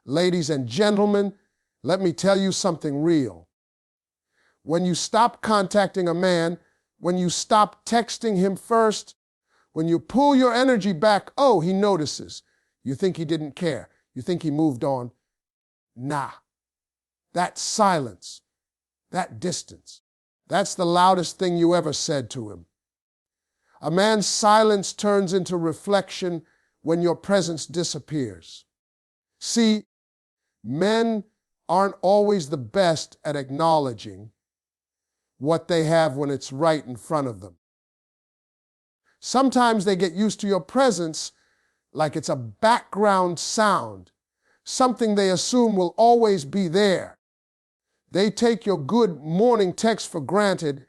Ladies and gentlemen, let me tell you something real. When you stop contacting a man, when you stop texting him first, when you pull your energy back, oh, he notices. You think he didn't care. You think he moved on. Nah. That silence, that distance, that's the loudest thing you ever said to him. A man's silence turns into reflection when your presence disappears. See, men aren't always the best at acknowledging what they have when it's right in front of them. Sometimes they get used to your presence like it's a background sound, something they assume will always be there. They take your good morning text for granted.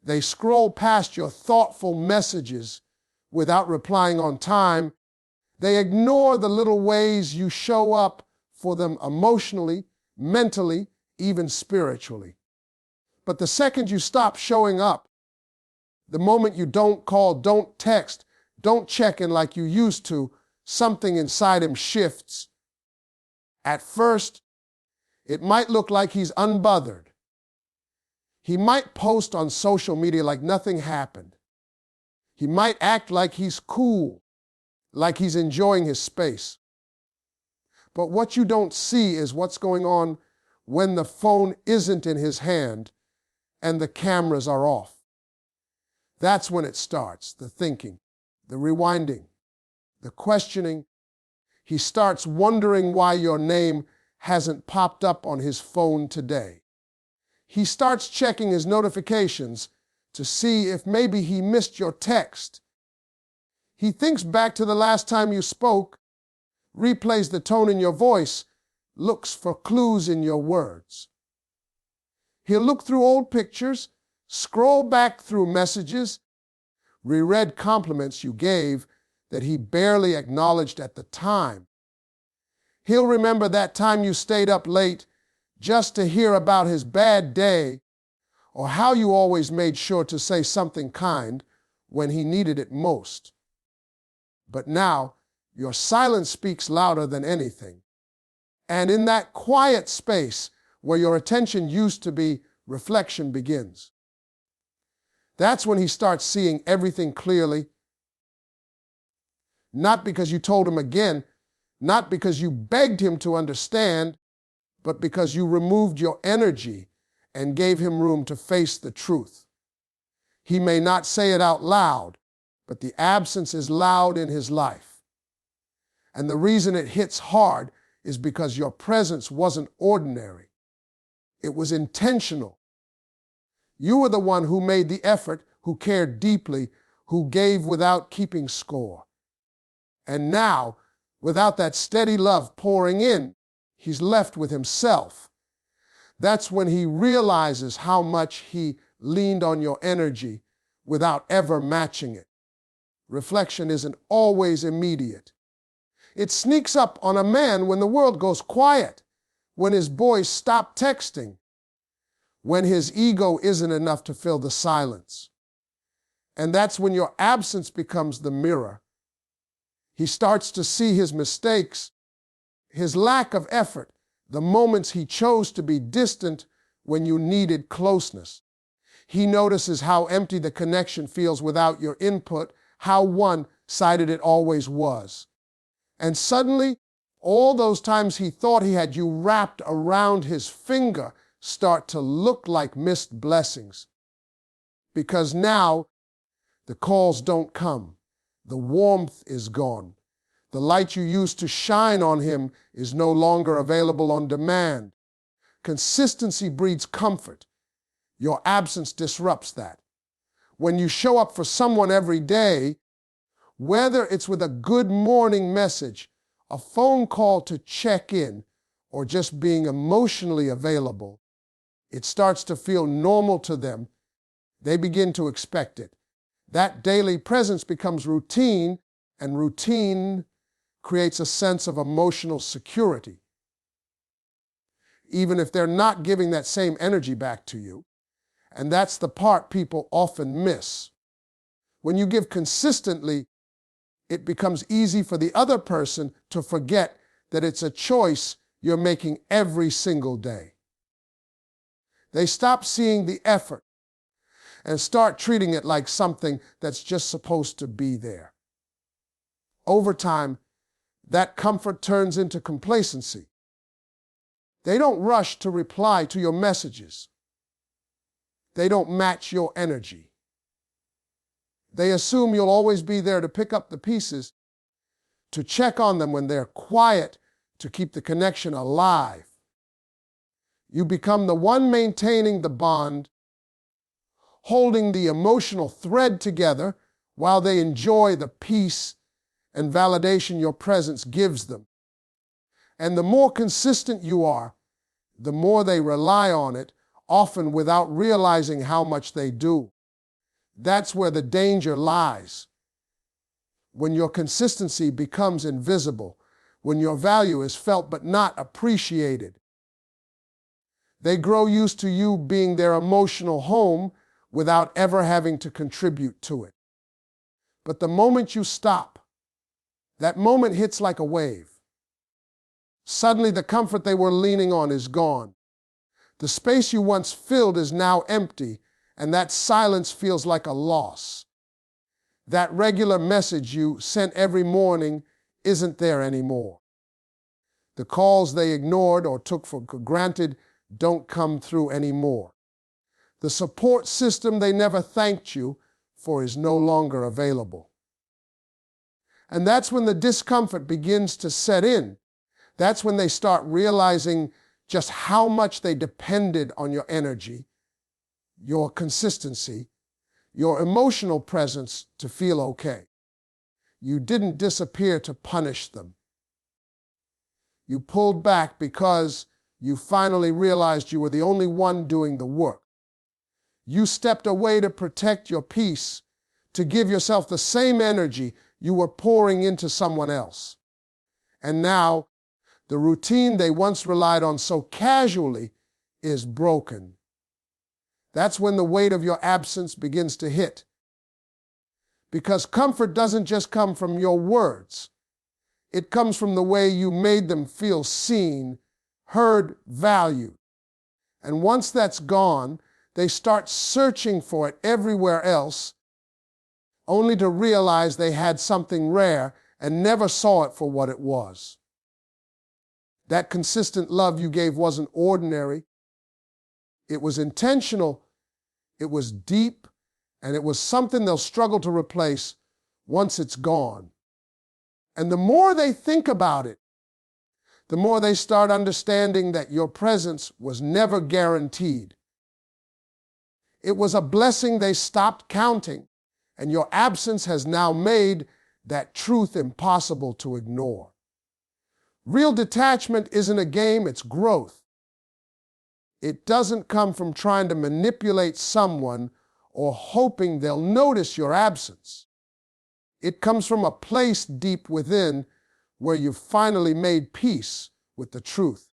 They scroll past your thoughtful messages without replying on time. They ignore the little ways you show up for them emotionally, mentally, even spiritually. But the second you stop showing up, the moment you don't call, don't text, don't check in like you used to, something inside him shifts. At first, it might look like he's unbothered. He might post on social media like nothing happened. He might act like he's cool, like he's enjoying his space. But what you don't see is what's going on when the phone isn't in his hand and the cameras are off. That's when it starts, the thinking, the rewinding, the questioning. He starts wondering why your name hasn't popped up on his phone today. He starts checking his notifications to see if maybe he missed your text. He thinks back to the last time you spoke, replays the tone in your voice, looks for clues in your words. He'll look through old pictures, scroll back through messages, reread compliments you gave that he barely acknowledged at the time. He'll remember that time you stayed up late just to hear about his bad day, or how you always made sure to say something kind when he needed it most. But now, your silence speaks louder than anything. And in that quiet space where your attention used to be, reflection begins. That's when he starts seeing everything clearly. Not because you told him again, not because you begged him to understand, but because you removed your energy and gave him room to face the truth. He may not say it out loud, but the absence is loud in his life. And the reason it hits hard is because your presence wasn't ordinary. It was intentional. You were the one who made the effort, who cared deeply, who gave without keeping score. And now, without that steady love pouring in, he's left with himself. That's when he realizes how much he leaned on your energy without ever matching it. Reflection isn't always immediate. It sneaks up on a man when the world goes quiet, when his boys stop texting, when his ego isn't enough to fill the silence. And that's when your absence becomes the mirror. He starts to see his mistakes, his lack of effort, the moments he chose to be distant when you needed closeness. He notices how empty the connection feels without your input, how one-sided it always was. And suddenly, all those times he thought he had you wrapped around his finger start to look like missed blessings. Because now, the calls don't come. The warmth is gone. The light you used to shine on him is no longer available on demand. Consistency breeds comfort. Your absence disrupts that. When you show up for someone every day, whether it's with a good morning message, a phone call to check in, or just being emotionally available, it starts to feel normal to them. They begin to expect it. That daily presence becomes routine, and routine creates a sense of emotional security. Even if they're not giving that same energy back to you. And that's the part people often miss. When you give consistently, it becomes easy for the other person to forget that it's a choice you're making every single day. They stop seeing the effort and start treating it like something that's just supposed to be there. Over time, that comfort turns into complacency. They don't rush to reply to your messages. They don't match your energy. They assume you'll always be there to pick up the pieces, to check on them when they're quiet, to keep the connection alive. You become the one maintaining the bond, holding the emotional thread together while they enjoy the peace and validation your presence gives them. And the more consistent you are, the more they rely on it, often without realizing how much they do. That's where the danger lies. When your consistency becomes invisible, when your value is felt but not appreciated. They grow used to you being their emotional home without ever having to contribute to it. But the moment you stop, that moment hits like a wave. Suddenly the comfort they were leaning on is gone. The space you once filled is now empty, and that silence feels like a loss. That regular message you sent every morning isn't there anymore. The calls they ignored or took for granted don't come through anymore. The support system they never thanked you for is no longer available. And that's when the discomfort begins to set in. That's when they start realizing just how much they depended on your energy, your consistency, your emotional presence to feel okay. You didn't disappear to punish them. You pulled back because you finally realized you were the only one doing the work. You stepped away to protect your peace, to give yourself the same energy you were pouring into someone else. And now, the routine they once relied on so casually is broken. That's when the weight of your absence begins to hit. Because comfort doesn't just come from your words. It comes from the way you made them feel seen, heard, valued. And once that's gone, they start searching for it everywhere else, only to realize they had something rare and never saw it for what it was. That consistent love you gave wasn't ordinary. It was intentional, it was deep, and it was something they'll struggle to replace once it's gone. And the more they think about it, the more they start understanding that your presence was never guaranteed. It was a blessing they stopped counting, and your absence has now made that truth impossible to ignore. Real detachment isn't a game, it's growth. It doesn't come from trying to manipulate someone or hoping they'll notice your absence. It comes from a place deep within where you've finally made peace with the truth.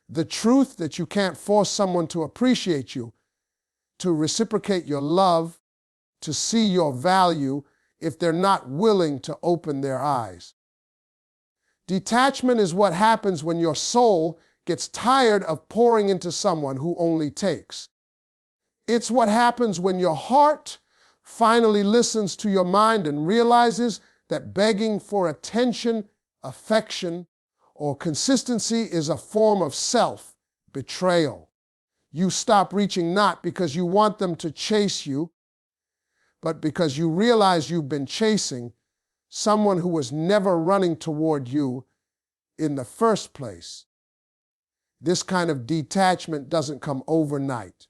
The truth that you can't force someone to appreciate you, to reciprocate your love, to see your value if they're not willing to open their eyes. Detachment is what happens when your soul gets tired of pouring into someone who only takes. It's what happens when your heart finally listens to your mind and realizes that begging for attention, affection, or consistency is a form of self-betrayal. You stop reaching not because you want them to chase you, but because you realize you've been chasing someone who was never running toward you in the first place. This kind of detachment doesn't come overnight.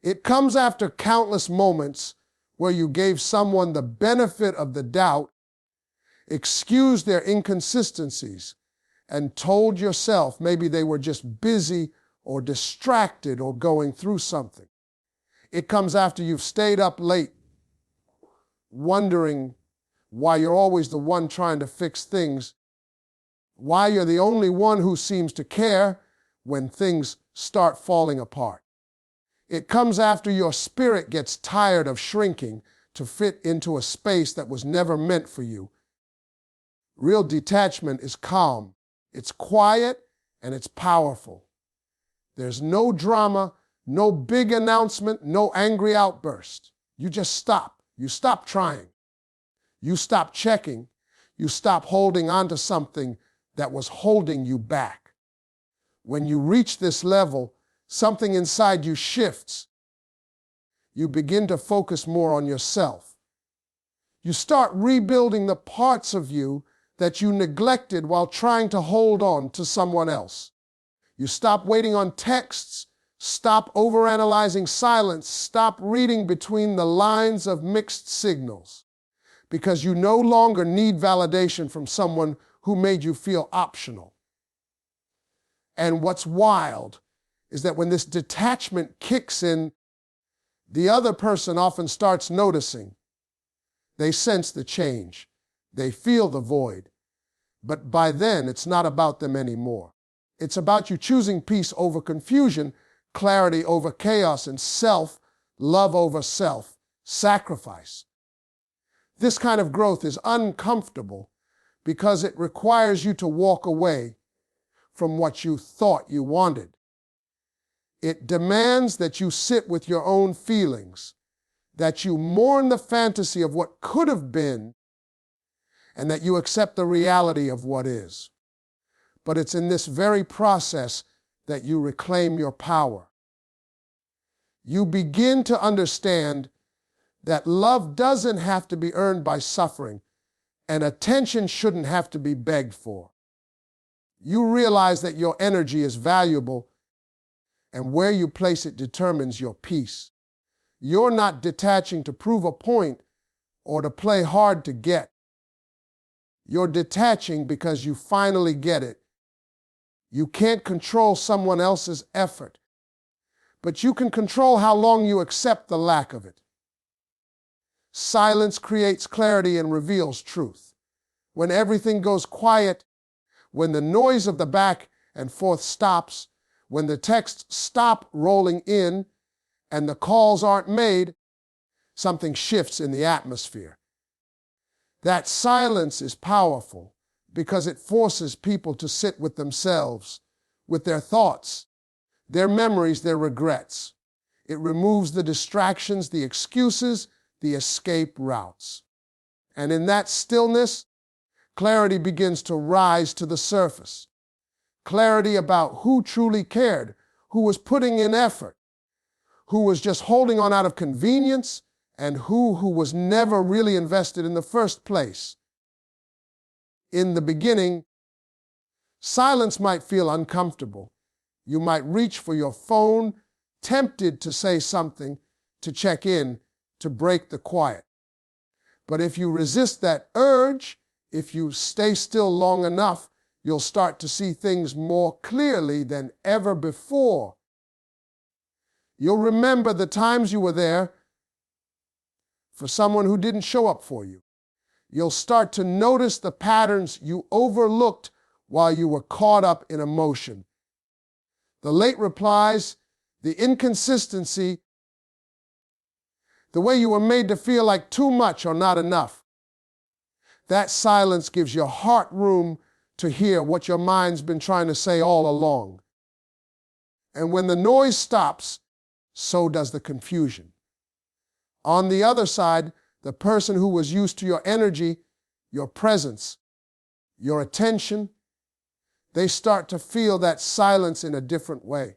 It comes after countless moments where you gave someone the benefit of the doubt, excused their inconsistencies, and told yourself maybe they were just busy or distracted or going through something. It comes after you've stayed up late, wondering why you're always the one trying to fix things, why you're the only one who seems to care when things start falling apart. It comes after your spirit gets tired of shrinking to fit into a space that was never meant for you. Real detachment is calm, It's quiet and it's powerful. There's no drama, no big announcement, no angry outburst. You just stop. You stop trying. You stop checking. You stop holding on to something that was holding you back. When you reach this level, something inside you shifts. You begin to focus more on yourself. You start rebuilding the parts of you that you neglected while trying to hold on to someone else. You stop waiting on texts, stop overanalyzing silence, stop reading between the lines of mixed signals, because you no longer need validation from someone who made you feel optional. And what's wild is that when this detachment kicks in, the other person often starts noticing. They sense the change. They feel the void. But by then, it's not about them anymore. It's about you choosing peace over confusion, clarity over chaos, and love over sacrifice. This kind of growth is uncomfortable because it requires you to walk away from what you thought you wanted. It demands that you sit with your own feelings, that you mourn the fantasy of what could have been, and that you accept the reality of what is. But it's in this very process that you reclaim your power. You begin to understand that love doesn't have to be earned by suffering, and attention shouldn't have to be begged for. You realize that your energy is valuable, and where you place it determines your peace. You're not detaching to prove a point or to play hard to get. You're detaching because you finally get it. You can't control someone else's effort, but you can control how long you accept the lack of it. Silence creates clarity and reveals truth. When everything goes quiet, when the noise of the back and forth stops, when the texts stop rolling in and the calls aren't made, something shifts in the atmosphere. That silence is powerful because it forces people to sit with themselves, with their thoughts, their memories, their regrets. It removes the distractions, the excuses, the escape routes. And in that stillness, clarity begins to rise to the surface. Clarity about who truly cared, who was putting in effort, who was just holding on out of convenience, and who was never really invested in the first place. In the beginning, silence might feel uncomfortable. You might reach for your phone, tempted to say something, to check in, to break the quiet. But if you resist that urge, if you stay still long enough, you'll start to see things more clearly than ever before. You'll remember the times you were there for someone who didn't show up for you. You'll start to notice the patterns you overlooked while you were caught up in emotion. The late replies, the inconsistency, the way you were made to feel like too much or not enough. That silence gives your heart room to hear what your mind's been trying to say all along. And when the noise stops, so does the confusion. On the other side, the person who was used to your energy, your presence, your attention, they start to feel that silence in a different way.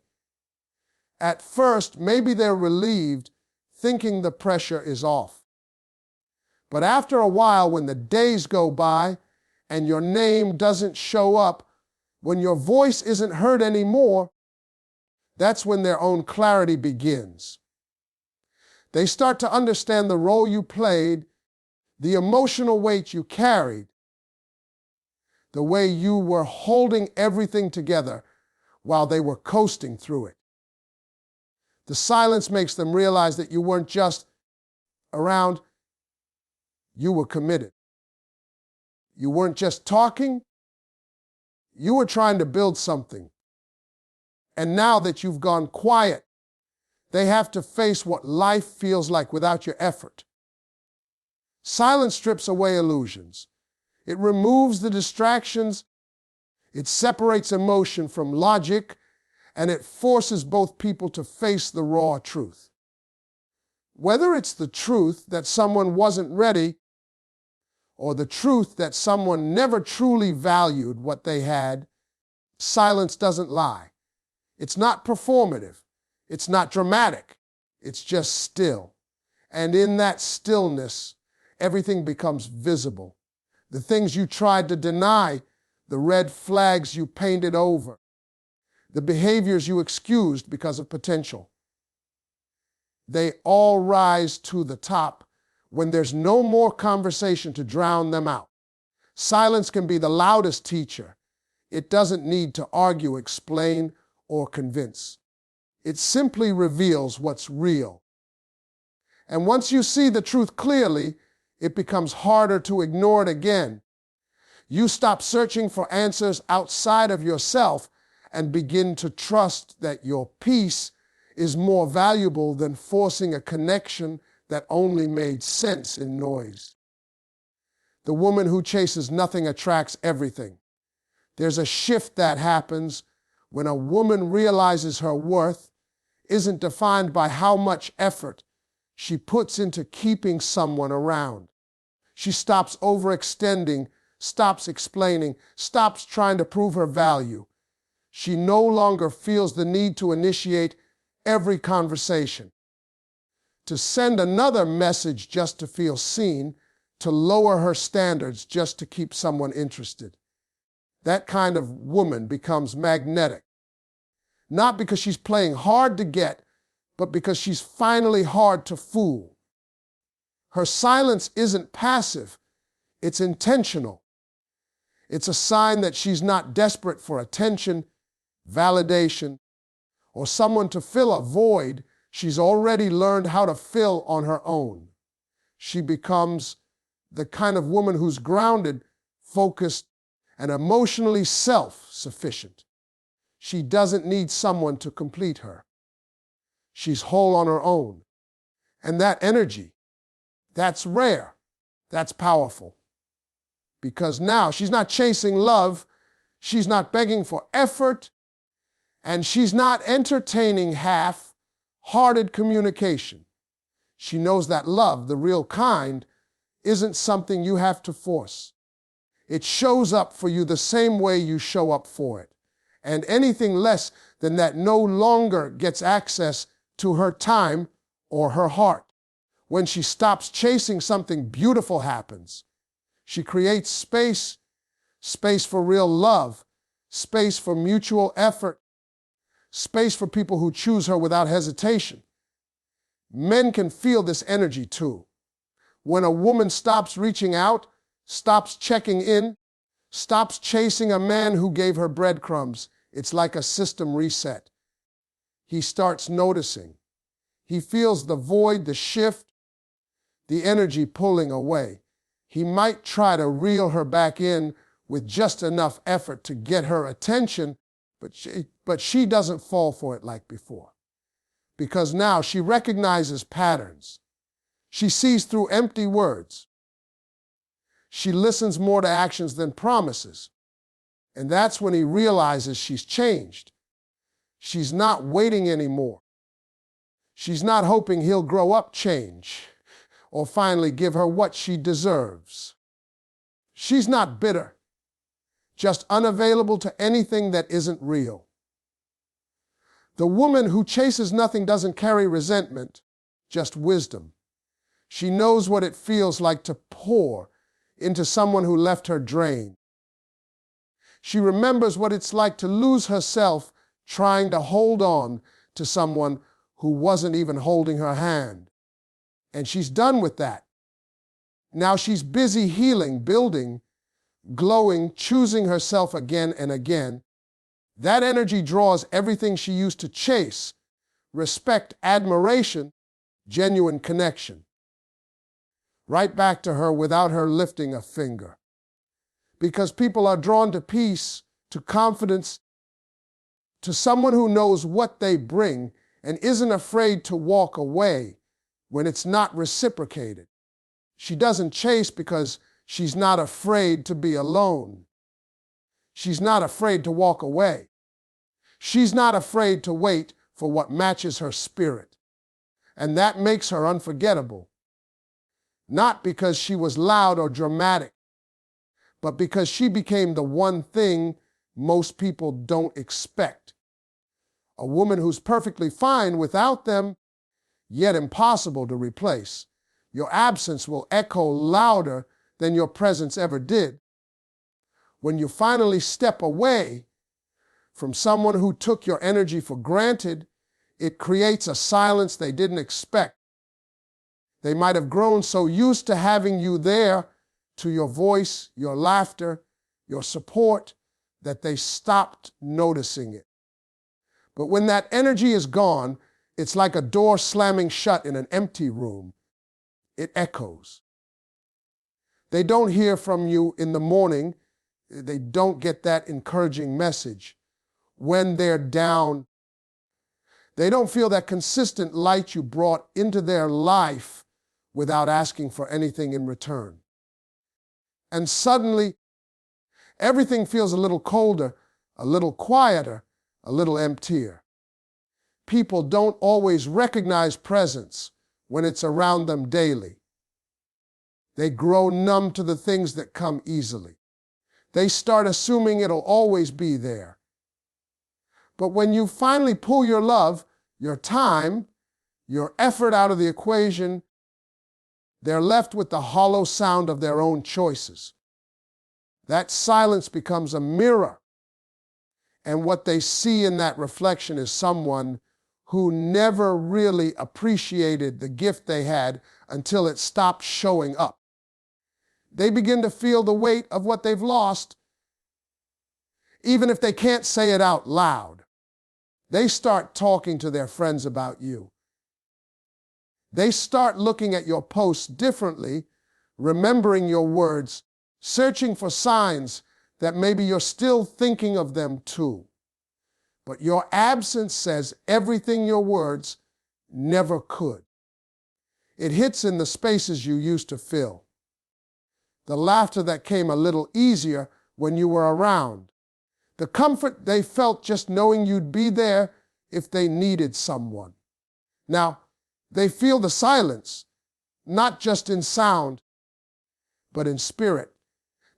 At first, maybe they're relieved, thinking the pressure is off. But after a while, when the days go by and your name doesn't show up, when your voice isn't heard anymore, that's when their own clarity begins. They start to understand the role you played, the emotional weight you carried, the way you were holding everything together while they were coasting through it. The silence makes them realize that you weren't just around, you were committed. You weren't just talking, you were trying to build something. And now that you've gone quiet, they have to face what life feels like without your effort. Silence strips away illusions. It removes the distractions. It separates emotion from logic, and it forces both people to face the raw truth. Whether it's the truth that someone wasn't ready, or the truth that someone never truly valued what they had, silence doesn't lie. It's not performative. It's not dramatic. It's just still. And in that stillness, everything becomes visible. The things you tried to deny, the red flags you painted over, the behaviors you excused because of potential. They all rise to the top when there's no more conversation to drown them out. Silence can be the loudest teacher. It doesn't need to argue, explain, or convince. It simply reveals what's real. And once you see the truth clearly, it becomes harder to ignore it again. You stop searching for answers outside of yourself and begin to trust that your peace is more valuable than forcing a connection that only made sense in noise. The woman who chases nothing attracts everything. There's a shift that happens when a woman realizes her worth isn't defined by how much effort she puts into keeping someone around. She stops overextending, stops explaining, stops trying to prove her value. She no longer feels the need to initiate every conversation, to send another message just to feel seen, to lower her standards just to keep someone interested. That kind of woman becomes magnetic, not because she's playing hard to get, but because she's finally hard to fool. Her silence isn't passive, it's intentional. It's a sign that she's not desperate for attention, validation, or someone to fill a void she's already learned how to fill on her own. She becomes the kind of woman who's grounded, focused, and emotionally self-sufficient. She doesn't need someone to complete her. She's whole on her own. And that energy, that's rare, that's powerful. Because now she's not chasing love, she's not begging for effort, and she's not entertaining half-hearted communication. She knows that love, the real kind, isn't something you have to force. It shows up for you the same way you show up for it. And anything less than that no longer gets access to her time or her heart. When she stops chasing, something beautiful happens. She creates space, space for real love, space for mutual effort, space for people who choose her without hesitation. Men can feel this energy too. When a woman stops reaching out, stops checking in, stops chasing a man who gave her breadcrumbs, it's like a system reset. He starts noticing. He feels the void, the shift, the energy pulling away. He might try to reel her back in with just enough effort to get her attention, but she doesn't fall for it like before. Because now she recognizes patterns. She sees through empty words. She listens more to actions than promises. And that's when he realizes she's changed. She's not waiting anymore. She's not hoping he'll grow up change or finally give her what she deserves. She's not bitter, just unavailable to anything that isn't real. The woman who chases nothing doesn't carry resentment, just wisdom. She knows what it feels like to pour into someone who left her drained. She remembers what it's like to lose herself trying to hold on to someone who wasn't even holding her hand. And she's done with that. Now she's busy healing, building, glowing, choosing herself again and again. That energy draws everything she used to chase: respect, admiration, genuine connection. Right back to her without her lifting a finger. Because people are drawn to peace, to confidence, to someone who knows what they bring and isn't afraid to walk away when it's not reciprocated. She doesn't chase because she's not afraid to be alone. She's not afraid to walk away. She's not afraid to wait for what matches her spirit. And that makes her unforgettable. Not because she was loud or dramatic, but because she became the one thing most people don't expect. A woman who's perfectly fine without them, yet impossible to replace. Your absence will echo louder than your presence ever did. When you finally step away from someone who took your energy for granted, it creates a silence they didn't expect. They might have grown so used to having you there, to your voice, your laughter, your support, that they stopped noticing it. But when that energy is gone, it's like a door slamming shut in an empty room. It echoes. They don't hear from you in the morning. They don't get that encouraging message. When they're down, they don't feel that consistent light you brought into their life without asking for anything in return. And suddenly, everything feels a little colder, a little quieter, a little emptier. People don't always recognize presence when it's around them daily. They grow numb to the things that come easily. They start assuming it'll always be there. But when you finally pull your love, your time, your effort out of the equation, they're left with the hollow sound of their own choices. That silence becomes a mirror. And what they see in that reflection is someone who never really appreciated the gift they had until it stopped showing up. They begin to feel the weight of what they've lost, even if they can't say it out loud. They start talking to their friends about you. They start looking at your posts differently, remembering your words, searching for signs that maybe you're still thinking of them too. But your absence says everything your words never could. It hits in the spaces you used to fill. The laughter that came a little easier when you were around. The comfort they felt just knowing you'd be there if they needed someone. Now, they feel the silence, not just in sound, but in spirit.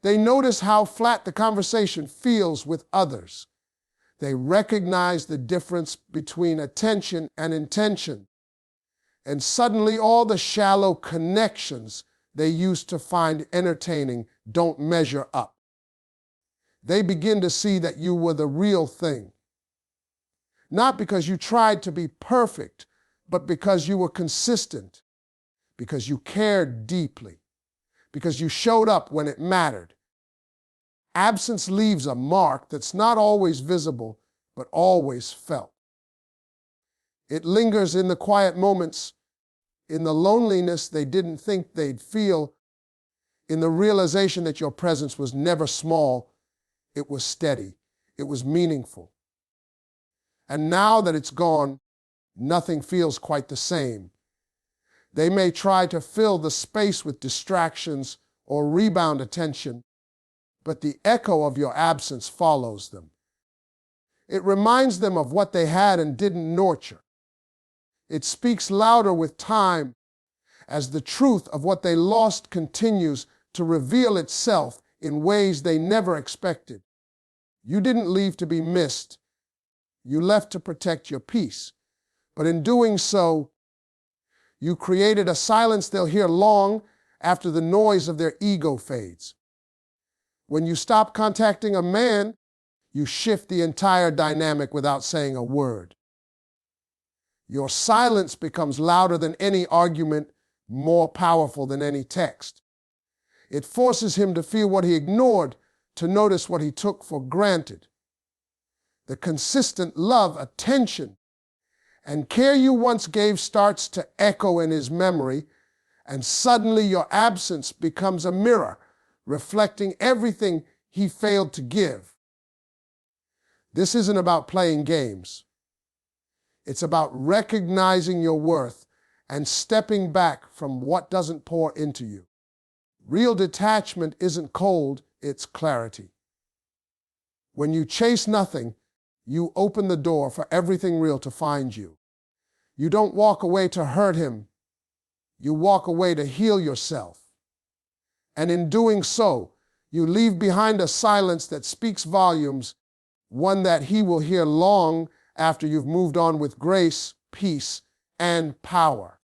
They notice how flat the conversation feels with others. They recognize the difference between attention and intention. And suddenly all the shallow connections they used to find entertaining don't measure up. They begin to see that you were the real thing. Not because you tried to be perfect, but because you were consistent, because you cared deeply, because you showed up when it mattered. Absence leaves a mark that's not always visible, but always felt. It lingers in the quiet moments, in the loneliness they didn't think they'd feel, in the realization that your presence was never small, it was steady, it was meaningful. And now that it's gone, nothing feels quite the same. They may try to fill the space with distractions or rebound attention, but the echo of your absence follows them. It reminds them of what they had and didn't nurture. It speaks louder with time as the truth of what they lost continues to reveal itself in ways they never expected. You didn't leave to be missed. You left to protect your peace. But in doing so, you created a silence they'll hear long after the noise of their ego fades. When you stop contacting a man, you shift the entire dynamic without saying a word. Your silence becomes louder than any argument, more powerful than any text. It forces him to feel what he ignored, to notice what he took for granted. The consistent love, attention, and care you once gave starts to echo in his memory, and suddenly your absence becomes a mirror, reflecting everything he failed to give. This isn't about playing games. It's about recognizing your worth and stepping back from what doesn't pour into you. Real detachment isn't cold, it's clarity. When you chase nothing, you open the door for everything real to find you. You don't walk away to hurt him. You walk away to heal yourself. And in doing so, you leave behind a silence that speaks volumes, one that he will hear long after you've moved on with grace, peace, and power.